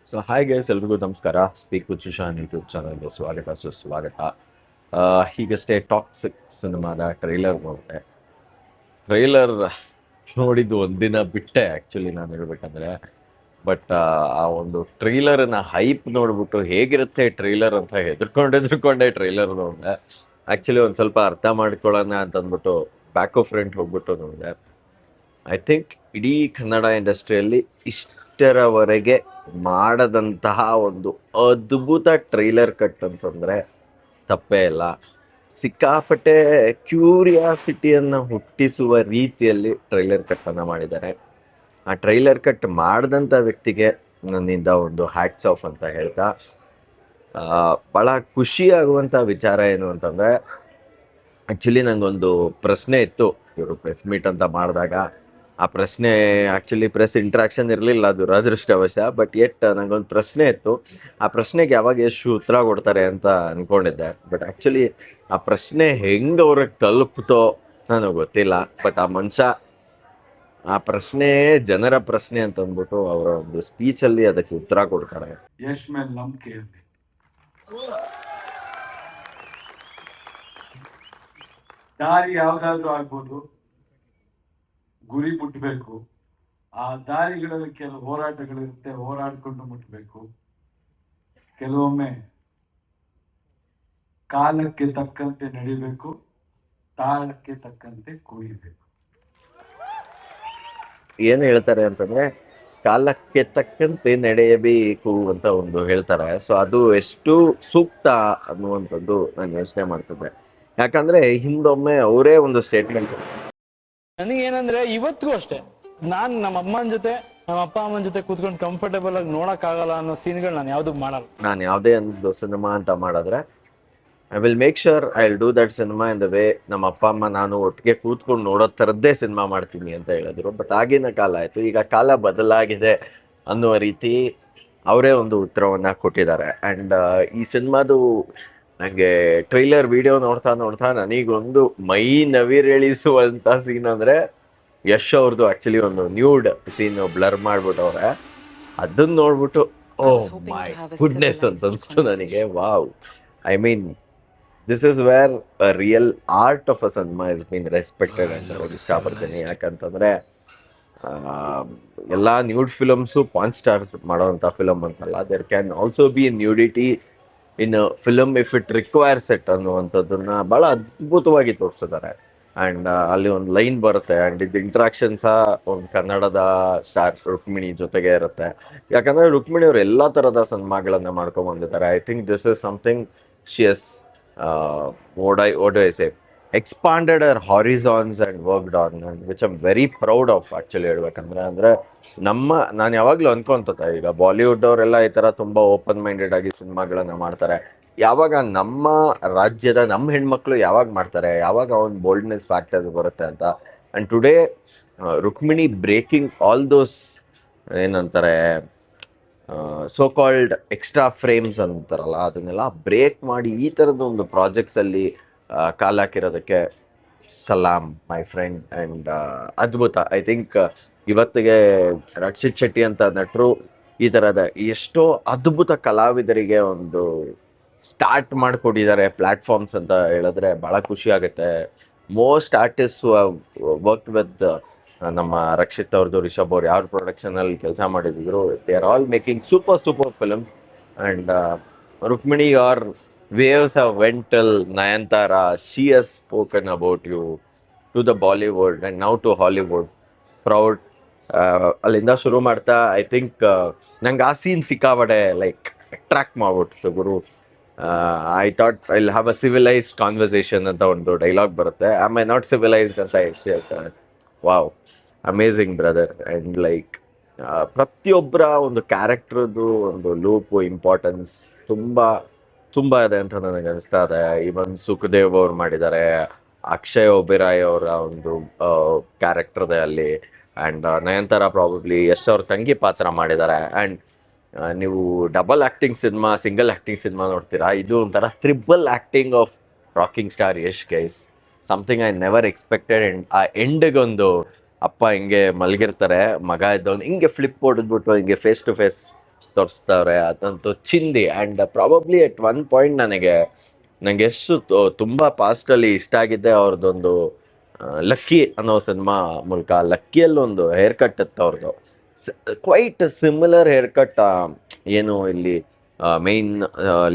So hi guys, ಎಲ್ರಿಗೂ ನಮಸ್ಕಾರ. Speak with Sushant YouTube ಚಾನಲ್ಗೆ ಸ್ವಾಗತ ಸುಸ್ವಾಗತ. ಹೀಗಷ್ಟೇ ಟಾಕ್ಸಿಕ್ ಸಿನಿಮಾದ ಟ್ರೈಲರ್ ನೋಡಿದೆ. ಟ್ರೈಲರ್ ನೋಡಿದ್ದು ಒಂದಿನ ಬಿಟ್ಟೆ ಆ್ಯಕ್ಚುಲಿ ನಾನು ಹೇಳ್ಬೇಕಂದ್ರೆ. ಬಟ್ ಆ ಒಂದು ಟ್ರೈಲರ್ನ ಹೈಪ್ ನೋಡ್ಬಿಟ್ಟು ಹೇಗಿರುತ್ತೆ ಟ್ರೈಲರ್ ಅಂತ ಹೆದರ್ಕೊಂಡೆ ಟ್ರೈಲರ್ ನೋಡಿದೆ. ಆ್ಯಕ್ಚುಲಿ ಒಂದು ಸ್ವಲ್ಪ ಅರ್ಥ ಮಾಡ್ಕೊಳ್ಳೋಣ ಅಂತ ಅಂದ್ಬಿಟ್ಟು ಬ್ಯಾಕ್ ಆಫ್ ಫ್ರಂಟ್ ಹೋಗ್ಬಿಟ್ಟು ನೋಡಿದೆ. ಐ ಥಿಂಕ್ ಇಡೀ ಕನ್ನಡ ಇಂಡಸ್ಟ್ರಿಯಲ್ಲಿ ಇಷ್ಟರವರೆಗೆ ಮಾಡದಂತಹ ಒಂದು ಅದ್ಭುತ ಟ್ರೈಲರ್ ಕಟ್ ಅಂತಂದರೆ ತಪ್ಪೇ ಇಲ್ಲ. ಸಿಕ್ಕಾಪಟ್ಟೆ ಕ್ಯೂರಿಯಾಸಿಟಿಯನ್ನು ಹುಟ್ಟಿಸುವ ರೀತಿಯಲ್ಲಿ ಟ್ರೈಲರ್ ಕಟ್ಟನ್ನು ಮಾಡಿದ್ದಾರೆ. ಆ ಟ್ರೈಲರ್ ಕಟ್ ಮಾಡಿದಂಥ ವ್ಯಕ್ತಿಗೆ ನನ್ನಿಂದ ಒಂದು ಹ್ಯಾಟ್ಸ್ ಆಫ್ ಅಂತ ಹೇಳ್ತಾ, ಭಾಳ ಖುಷಿಯಾಗುವಂಥ ವಿಚಾರ ಏನು ಅಂತಂದರೆ, ಆ್ಯಕ್ಚುಲಿ ನನಗೊಂದು ಪ್ರಶ್ನೆ ಇತ್ತು ಇವರು ಪ್ರೆಸ್ ಮೀಟ್ ಅಂತ ಮಾಡಿದಾಗ. ಆ ಪ್ರಶ್ನೆ ಆ್ಯಕ್ಚುಲಿ ಪ್ರೆಸ್ ಇಂಟ್ರಾಕ್ಷನ್ ಇರಲಿಲ್ಲ, ದುರದೃಷ್ಟವಶ. ಬಟ್ ನನಗೊಂದು ಪ್ರಶ್ನೆ ಇತ್ತು. ಆ ಪ್ರಶ್ನೆಗೆ ಯಾವಾಗ ಎಷ್ಟು ಉತ್ತರ ಕೊಡ್ತಾರೆ ಅಂತ ಅಂದ್ಕೊಂಡಿದ್ದೆ. ಬಟ್ ಆ್ಯಕ್ಚುಲಿ ಆ ಪ್ರಶ್ನೆ ಹೆಂಗೆ ಅವ್ರಿಗೆ ತಲುಪ್ತೋ ನನಗೆ ಗೊತ್ತಿಲ್ಲ. ಬಟ್ ಆ ಮನುಷ್ಯ ಆ ಪ್ರಶ್ನೆ ಜನರ ಪ್ರಶ್ನೆ ಅಂತ ಅಂದ್ಬಿಟ್ಟು ಅವರ ಒಂದು ಸ್ಪೀಚಲ್ಲಿ ಅದಕ್ಕೆ ಉತ್ತರ ಕೊಡ್ತಾರೆ. ಯಶ್ ಮೇಲೆ ನಂಬಿಕೆ ಇರಲಿ. ದಾರಿ ಯಾವ್ದಾದ್ರು ಆಗ್ಬೋದು, ಗುರಿ ಮುಟ್ಬೇಕು. ಆ ದಾರಿಗಳಲ್ಲಿ ಕೆಲವು ಹೋರಾಟಗಳಿರುತ್ತೆ, ಹೋರಾಡ್ಕೊಂಡು ಮುಟ್ಬೇಕು. ಕೆಲವೊಮ್ಮೆ ಕಾಲಕ್ಕೆ ತಕ್ಕಂತೆ ನಡಿಬೇಕು, ತಾಳಕ್ಕೆ ತಕ್ಕಂತೆ ಕುಣಿಬೇಕು. ಏನು ಹೇಳ್ತಾರೆ ಅಂತಂದ್ರೆ, ಕಾಲಕ್ಕೆ ತಕ್ಕಂತೆ ನಡೆಯಬೇಕು ಅಂತ ಒಂದು ಹೇಳ್ತಾರೆ. ಸೊ ಅದು ಎಷ್ಟು ಸೂಕ್ತ ಅನ್ನುವಂಥದ್ದು ನಾನು ಯೋಚನೆ ಮಾಡ್ತಿದ್ದೆ. ಯಾಕಂದ್ರೆ ಹಿಂದೊಮ್ಮೆ ಅವರೇ ಒಂದು ಸ್ಟೇಟ್ಮೆಂಟ್, ನನಗೇನಂದ್ರೆ ಇವತ್ತಿಗೂ ಅಷ್ಟೇ, ನಾನ್ ನಮ್ಮ ಅಮ್ಮನ ಜೊತೆ ನಮ್ಮ ಅಪ್ಪ ಅಮ್ಮನ ಜೊತೆ ಕೂತ್ಕೊಂಡು ಕಂಫರ್ಟೇಬಲ್ ಆಗಿ ನೋಡಕ್ ಆಗಲ್ಲ ಅನ್ನೋ ಸೀನ್ಗಳು ನಾನು ಯಾವ್ದು ಮಾಡಲ್ಲ. ನಾನು ಯಾವುದೇ ಒಂದು ಸಿನಿಮಾ ಅಂತ ಮಾಡಿದ್ರೆ I will make sure I will do that cinema in the way ನಮ್ಮ ಅಪ್ಪ ಅಮ್ಮ ನಾನು ಒಟ್ಟಿಗೆ ಕೂತ್ಕೊಂಡು ನೋಡೋ ಥರದ್ದೇ ಸಿನಿಮಾ ಮಾಡ್ತೀನಿ ಅಂತ ಹೇಳಿದ್ರು. ಬಟ್ ಆಗಿನ ಕಾಲ ಆಯಿತು, ಈಗ ಕಾಲ ಬದಲಾಗಿದೆ ಅನ್ನುವ ರೀತಿ ಅವರೇ ಒಂದು ಉತ್ತರವನ್ನು ಕೊಟ್ಟಿದ್ದಾರೆ. ಆ್ಯಂಡ್ ಈ ಸಿನಿಮಾದು ನನಗೆ ಟ್ರೈಲರ್ ವಿಡಿಯೋ ನೋಡ್ತಾ ನನಗೊಂದು ಮೈ ನವಿರೇಳಿಸುವಂಥ ಸೀನ್ ಅಂದರೆ ಯಶ್ ಅವ್ರದ್ದು ಆ್ಯಕ್ಚುಲಿ ಒಂದು ನ್ಯೂಡ್ ಸೀನ್ ಬ್ಲರ್ ಮಾಡ್ಬಿಟ್ಟವ್ರೆ. ಅದನ್ನು ನೋಡ್ಬಿಟ್ಟು ಓ ಮೈ ಗುಡ್ನೆಸ್ ಅಂತ ಅನಿಸ್ತು ನನಗೆ. Wow, I mean this is where a real art of a cinema is been respected ಅಂತ ಹೇಳೋದು ಇಷ್ಟಪಡ್ತೀನಿ. ಯಾಕಂತಂದರೆ ಎಲ್ಲ ನ್ಯೂಡ್ ಫಿಲಮ್ಸು ಪಾನ್ ಸ್ಟಾರ್ ಮಾಡೋವಂಥ ಫಿಲಮ್ ಅಂತಲ್ಲ. There can also be nudity in film if it requires it ಅನ್ನುವಂಥದ್ದನ್ನು ಭಾಳ ಅದ್ಭುತವಾಗಿ ತೋರಿಸಿದ್ದಾರೆ. ಆ್ಯಂಡ್ ಅಲ್ಲಿ ಒಂದು ಲೈನ್ ಬರುತ್ತೆ, ಆ್ಯಂಡ್ ಇದು ಇಂಟ್ರಾಕ್ಷನ್ ಸಹ ಒಂದು ಕನ್ನಡದ ಸ್ಟಾರ್ ರುಕ್ಮಿಣಿ ಜೊತೆಗೆ ಇರುತ್ತೆ. ಯಾಕಂದರೆ ರುಕ್ಮಿಣಿ ಅವರು ಎಲ್ಲ ಥರದ ಸಿನಿಮಾಗಳನ್ನು ಮಾಡ್ಕೊಂಬಂದಿದ್ದಾರೆ. I think this is something she is what do I say, expanded her horizons and worked on, and which I'm very proud of actually ಹೇಳ್ಬೇಕಂದ್ರೆ. ಅಂದರೆ ನಾನು ಯಾವಾಗಲೂ ಅನ್ಕೊಂತ, ಈಗ ಬಾಲಿವುಡ್ ಅವರೆಲ್ಲ ಈ ಥರ ತುಂಬ ಓಪನ್ ಮೈಂಡೆಡ್ ಆಗಿ ಸಿನಿಮಾಗಳನ್ನು ಮಾಡ್ತಾರೆ. ಯಾವಾಗ ನಮ್ಮ ರಾಜ್ಯದ ನಮ್ಮ ಹೆಣ್ಮಕ್ಳು ಯಾವಾಗ ಮಾಡ್ತಾರೆ, ಯಾವಾಗ ಒಂದು ಬೋಲ್ಡ್ನೆಸ್ ಫ್ಯಾಕ್ಟರ್ಸ್ ಬರುತ್ತೆ ಅಂತ. And today Rukmini breaking all those ಏನಂತಾರೆ ಸೋ ಕಾಲ್ಡ್ ಎಕ್ಸ್ಟ್ರಾ ಫ್ರೇಮ್ಸ್ ಅಂತಾರಲ್ಲ, ಅದನ್ನೆಲ್ಲ ಬ್ರೇಕ್ ಮಾಡಿ ಈ ಥರದ ಒಂದು ಪ್ರಾಜೆಕ್ಟ್ಸಲ್ಲಿ ಕಾಲು ಹಾಕಿರೋದಕ್ಕೆ ಸಲಾಮ್ ಮೈ ಫ್ರೆಂಡ್. ಆ್ಯಂಡ್ ಅದ್ಭುತ. ಐ ಥಿಂಕ್ ಇವತ್ತಿಗೆ ರಕ್ಷಿತ್ ಶೆಟ್ಟಿ ಅಂತ ನಟರು ಈ ಥರದ ಎಷ್ಟೋ ಅದ್ಭುತ ಕಲಾವಿದರಿಗೆ ಒಂದು ಸ್ಟಾರ್ಟ್ ಮಾಡಿಕೊಟ್ಟಿದ್ದಾರೆ ಪ್ಲ್ಯಾಟ್ಫಾರ್ಮ್ಸ್ ಅಂತ ಹೇಳಿದ್ರೆ ಭಾಳ ಖುಷಿ ಆಗುತ್ತೆ. ಮೋಸ್ಟ್ ಆರ್ಟಿಸ್ಟ್ ವರ್ಕ್ ವಿತ್ ನಮ್ಮ ರಕ್ಷಿತ್ ಅವ್ರದ್ದು, ರಿಷಬ್ ಅವ್ರು ಯಾವ ಪ್ರೊಡಕ್ಷನಲ್ಲಿ ಕೆಲಸ ಮಾಡಿದ್ರು, they are all making super film. And Rukmini are waves have went till Nayanthara. She has spoken about you to the Bollywood and now to Hollywood. Proud. ಅಲ್ಲಿಂದ ಶುರು ಮಾಡ್ತಾ ಐ ಥಿಂಕ್ ನಂಗೆ ಆ ಸೀನ್ ಸಿಕ್ಕಾಪಟ್ಟೆ ಲೈಕ್ ಅಟ್ರಾಕ್ಟ್ ಮಾಡ್ಬಿಟ್ಟು ಗುರು. I thought I will have a civilised conversation ಅಂತ ಒಂದು ಡೈಲಾಗ್ ಬರುತ್ತೆ. ಆಮ್ ಐ ನಾಟ್ ಸಿವಿಲೈಸ್ಡ್ ಅಂತ ಹೇಳ್ತಾರೆ. Wow, amazing brother. And like ಪ್ರತಿಯೊಬ್ಬರ ಒಂದು ಕ್ಯಾರೆಕ್ಟ್ರದ್ದು ಒಂದು ಲೂಪು ಇಂಪಾರ್ಟೆನ್ಸ್ ತುಂಬ ಇದೆ ಅಂತ ನನಗೆ ಅನಿಸ್ತಾ ಇದೆ. ಈವನ್ ಸುಖದೇವ್ ಅವ್ರು ಮಾಡಿದ್ದಾರೆ, ಅಕ್ಷಯ್ ಒಬೆರಾಯ್ ಅವರ ಒಂದು ಕ್ಯಾರೆಕ್ಟರ್ದೆ ಅಲ್ಲಿ. ಆ್ಯಂಡ್ ನಯನ್ತಾರಾ ಪ್ರಾಬಬ್ಲಿ ಯಶ್ ಅವ್ರ ತಂಗಿ ಪಾತ್ರ ಮಾಡಿದ್ದಾರೆ. ಆ್ಯಂಡ್ ನೀವು double acting cinema, single acting cinema ನೋಡ್ತೀರಾ, ಇದು ಒಂಥರ triple acting of rocking star Yash guys. Something I never expected. And ಆ ಎಂಡಿಗೊಂದು ಅಪ್ಪ ಹಿಂಗೆ ಮಲಗಿರ್ತಾರೆ, ಮಗ ಇದ್ದವನು ಹಿಂಗೆ ಫ್ಲಿಪ್ ಹೊಡೆದ್ಬಿಟ್ಟು ಹಿಂಗೆ ಫೇಸ್ ಟು ಫೇಸ್ ತೋರಿಸ್ತವ್ರೆ, ಅದಂತೂ ಚಿಂದಿ. And probably at one point ನನಗೆ ಎಷ್ಟು ತುಂಬ ಪಾಸ್ಟಲ್ಲಿ ಇಷ್ಟ ಆಗಿದ್ದೆ ಅವ್ರದ್ದೊಂದು ಲಕ್ಕಿ ಅನ್ನೋ ಸಿನಿಮಾ ಮೂಲಕ. ಲಕ್ಕಿಯಲ್ಲಿ ಒಂದು ಹೇರ್ ಕಟ್ ಇತ್ತು ಅವ್ರದ್ದು, ಕ್ವೈಟ್ ಸಿಮಿಲರ್ ಹೇರ್ ಕಟ್ ಏನು ಇಲ್ಲಿ ಮೇನ್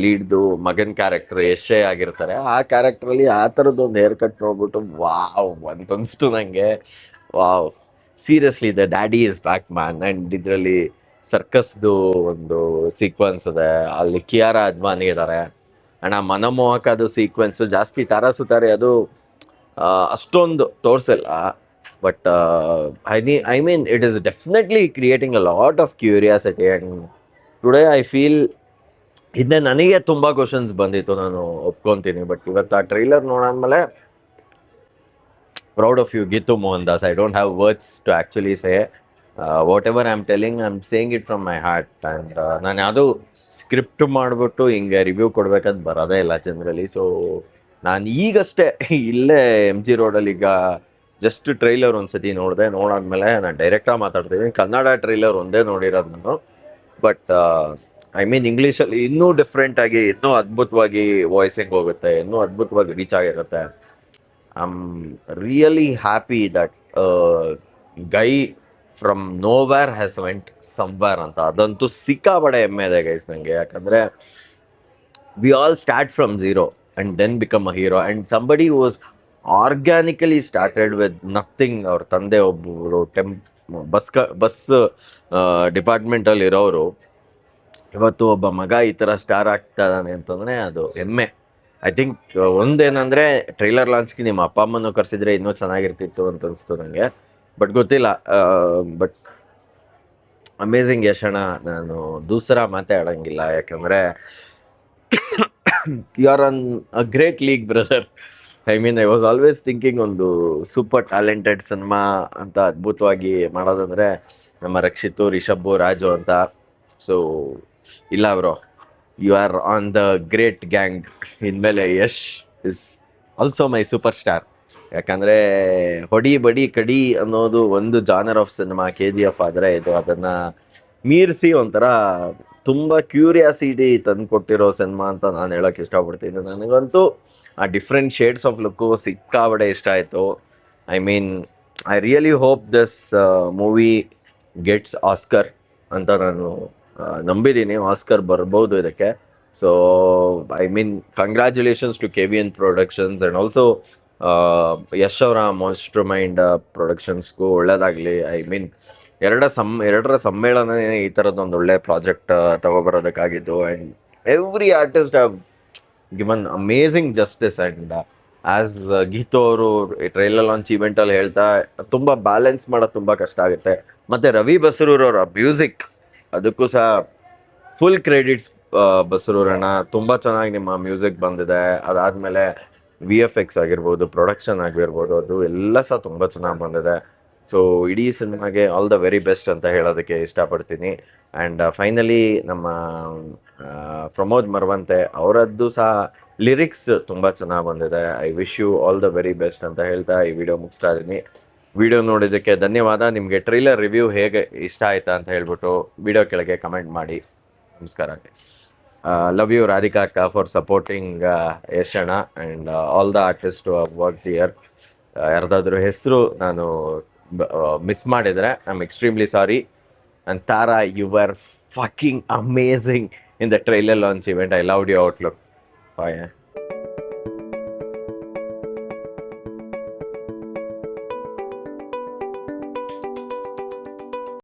ಲೀಡ್ದು ಮಗನ್ ಕ್ಯಾರೆಕ್ಟರ್ ಯಶೇ ಆಗಿರ್ತಾರೆ, ಆ ಕ್ಯಾರೆಕ್ಟ್ರಲ್ಲಿ ಆ ಥರದ್ದೊಂದು ಹೇರ್ ಕಟ್ ನೋಡ್ಬಿಟ್ಟು ವಾವ್ ಅಂತನ್ನಿಸ್ತು ನನಗೆ. Wow, seriously the daddy is back man. And ಇದರಲ್ಲಿ ಸರ್ಕಸ್ದು ಒಂದು ಸೀಕ್ವೆನ್ಸ್ ಇದೆ, ಅಲ್ಲಿ ಕಿಯಾರಾ ಅದ್ವಾನಿ ಇದ್ದಾರೆ. ಆ್ಯಂಡ್ ಆ ಮನಮೋಹಕದು ಸೀಕ್ವೆನ್ಸು ಜಾಸ್ತಿ ತಾರಾಸುತ್ತಾರೆ, ಅದು ಅಷ್ಟೊಂದು ತೋರಿಸಿಲ್ಲ. But I mean it is definitely creating a lot of curiosity. And today I feel, ಹಿಂದೆ ನನಗೆ ತುಂಬ ಕ್ವಶನ್ಸ್ ಬಂದಿತ್ತು, ನಾನು ಒಪ್ಕೊತೀನಿ. ಬಟ್ ಇವತ್ತು ಆ ಟ್ರೈಲರ್ ನೋಡಾದ್ಮೇಲೆ proud of you Geetu Mohandas. I don't have words to actually say whatever I am telling, I am saying it from my heart. And ನಾನು ಯಾವುದೂ ಸ್ಕ್ರಿಪ್ಟ್ ಮಾಡಿಬಿಟ್ಟು ಹಿಂಗೆ ರಿವ್ಯೂ ಕೊಡ್ಬೇಕಂತ ಬರೋದೇ ಇಲ್ಲ ಜನರಲಿ. ಸೊ ನಾನು ಈಗಷ್ಟೇ ಇಲ್ಲೇ ಎಮ್ ಜಿ ರೋಡಲ್ಲಿ ಈಗ ಜಸ್ಟ್ ಟ್ರೈಲರ್ ಒಂದ್ಸತಿ ನೋಡಿದೆ. ನೋಡಾದ್ಮೇಲೆ ನಾನು ಡೈರೆಕ್ಟಾಗಿ ಮಾತಾಡ್ತೀನಿ, ಕನ್ನಡ ಟ್ರೈಲರ್ ಒಂದೇ ನೋಡಿರೋದು ನಾನು. ಬಟ್ ಐ ಮೀನ್ ಇಂಗ್ಲೀಷಲ್ಲಿ ಇನ್ನೂ ಡಿಫ್ರೆಂಟಾಗಿ, ಇನ್ನೂ ಅದ್ಭುತವಾಗಿ ವಾಯ್ಸಿಂಗ್ ಹೋಗುತ್ತೆ, ಇನ್ನೂ ಅದ್ಭುತವಾಗಿ ರೀಚ್ ಆಗಿರುತ್ತೆ. I am really happy that guy from nowhere has went somewhere ಅಂತ. ಅದಂತೂ ಸಿಕ್ಕಾಬಡೆ ಹೆಮ್ಮೆ ಇದೆ ಗೈಸ್ ನನಗೆ. ಯಾಕಂದರೆ we all start from zero and then become a hero. And somebody was organically started with nothing. ಅವ್ರ ತಂದೆ ಒಬ್ಬರು ಬಸ್ ಡಿಪಾರ್ಟ್ಮೆಂಟಲ್ಲಿ ಇರೋರು, ಇವತ್ತು ಒಬ್ಬ ಮಗ ಈ ಥರ ಸ್ಟಾರ್ ಆಗ್ತಾ ಇದ್ದಾನೆ ಅಂತಂದರೆ ಅದು ಹೆಮ್ಮೆ. ಐ ಥಿಂಕ್ ಒಂದೇನಂದರೆ ಟ್ರೈಲರ್ ಲಾಂಚ್ಗೆ ನಿಮ್ಮ ಅಪ್ಪ ಅಮ್ಮನೂ ಕರೆಸಿದ್ರೆ ಇನ್ನೂ ಚೆನ್ನಾಗಿರ್ತಿತ್ತು ಅಂತ ಅನಿಸ್ತು ನನಗೆ. ಬಟ್ ಗೊತ್ತಿಲ್ಲ. ಬಟ್ ಅಮೇಝಿಂಗ್ ಯಶಣ್ಣ, ನಾನು ದೂಸರ ಮಾತಾಡೋಂಗಿಲ್ಲ. ಯಾಕಂದರೆ you are on a great league brother. I mean I was always thinking ಒಂದು ಸೂಪರ್ ಟ್ಯಾಲೆಂಟೆಡ್ ಸಿನಿಮಾ ಅಂತ ಅದ್ಭುತವಾಗಿ ಮಾಡೋದಂದರೆ ನಮ್ಮ ರಕ್ಷಿತು, ರಿಷಬ್ಬು, ರಾಜು ಅಂತ. ಸೊ ಇಲ್ಲ bro, you are on the great gang. ಇನ್ಮೇಲೆ Yash is also my superstar. ಯಾಕಂದರೆ ಹೊಡಿ ಬಡಿ ಕಡಿ ಅನ್ನೋದು ಒಂದು ಜಾನರ್ ಆಫ್ ಸಿನಿಮಾ KGF ಆದರೆ, ಇದು ಅದನ್ನು ಮೀರಿಸಿ ಒಂಥರ ತುಂಬ ಕ್ಯೂರಿಯಾಸಿಟಿ ತಂದು ಕೊಟ್ಟಿರೋ ಸಿನಿಮಾ ಅಂತ ನಾನು ಹೇಳೋಕ್ಕೆ ಇಷ್ಟಪಡ್ತೀನಿ. ನನಗಂತೂ ಆ ಡಿಫ್ರೆಂಟ್ ಶೇಡ್ಸ್ ಆಫ್ ಲುಕ್ಕು ಸಿಕ್ಕಾಬಡೆ ಇಷ್ಟ ಆಯಿತು. I mean I really hope this movie gets Oscar ಅಂತ ನಾನು ನಂಬಿದ್ದೀನಿ. ಆಸ್ಕರ್ ಬರ್ಬೋದು ಇದಕ್ಕೆ. So I mean congratulations to KVN productions and also Yash ಅವರ ಮಾನ್ಸ್ಟರ್ ಮೈಂಡ್ ಪ್ರೊಡಕ್ಷನ್ಸ್ಗೂ ಒಳ್ಳೇದಾಗಲಿ. ಐ ಮೀನ್ ಎರಡರ ಸಮ್ಮೇಳನ ಈ ಥರದ್ದೊಂದು ಒಳ್ಳೆ ಪ್ರಾಜೆಕ್ಟ್ ತಗೊಬರೋದಕ್ಕಾಗಿದ್ದು. And every artist have given amazing justice. And as Geetu ಅವರು ಟ್ರೈಲರ್ ಲಾಂಚ್ ಇವೆಂಟಲ್ಲಿ ಹೇಳ್ತಾ, ತುಂಬ ಬ್ಯಾಲೆನ್ಸ್ ಮಾಡೋದು ತುಂಬ ಕಷ್ಟ ಆಗುತ್ತೆ. ಮತ್ತು ರವಿ ಬಸ್ರೂರವರ ಮ್ಯೂಸಿಕ್, ಅದಕ್ಕೂ ಸಹ ಫುಲ್ ಕ್ರೆಡಿಟ್ಸ್ ಬಸ್ರೂರಣ್ಣ. ತುಂಬ ಚೆನ್ನಾಗಿ ನಿಮ್ಮ ಮ್ಯೂಸಿಕ್ ಬಂದಿದೆ. ಅದಾದಮೇಲೆ VFX ಆಗಿರ್ಬೋದು, ಪ್ರೊಡಕ್ಷನ್ ಆಗಿರ್ಬೋದು, ಅದು ಎಲ್ಲ ಸಹ ತುಂಬ ಚೆನ್ನಾಗಿ ಬಂದಿದೆ. ಸೊ ಇಡೀ ಸಿನಿಮಾಗೆ ಆಲ್ ದ ವೆರಿ ಬೆಸ್ಟ್ ಅಂತ ಹೇಳೋದಕ್ಕೆ ಇಷ್ಟಪಡ್ತೀನಿ. ಆ್ಯಂಡ್ ಫೈನಲಿ ನಮ್ಮ ಪ್ರಮೋದ್ ಮರವಂತೆ ಅವರದ್ದು ಸಹ ಲಿರಿಕ್ಸ್ ತುಂಬ ಚೆನ್ನಾಗಿ ಬಂದಿದೆ. I wish you all the very best ಅಂತ ಹೇಳ್ತಾ ಈ ವಿಡಿಯೋ ಮುಗಿಸ್ತಾ ಇದ್ದೀನಿ. ವಿಡಿಯೋ ನೋಡಿದ್ದಕ್ಕೆ ಧನ್ಯವಾದ. ನಿಮಗೆ ಟ್ರೈಲರ್ ರಿವ್ಯೂ ಹೇಗೆ ಇಷ್ಟ ಆಯ್ತಾ ಅಂತ ಹೇಳ್ಬಿಟ್ಟು ವಿಡಿಯೋ ಕೆಳಗೆ ಕಮೆಂಟ್ ಮಾಡಿ. ನಮಸ್ಕಾರ. ಲವ್ ಯು ರಾಧಿಕಾ ಅಕ್ಕ ಫಾರ್ ಸಪೋರ್ಟಿಂಗ್ ಯಶಣ್ಣ and all the artist to work here. ಯಾರ್ದಾದ್ರೂ ಹೆಸರು ನಾನು ಮಿಸ್ ಮಾಡಿದರೆ I am extremely sorry. And Tara, you are fucking amazing in the trailer launch event. I loved you outlook. Bye.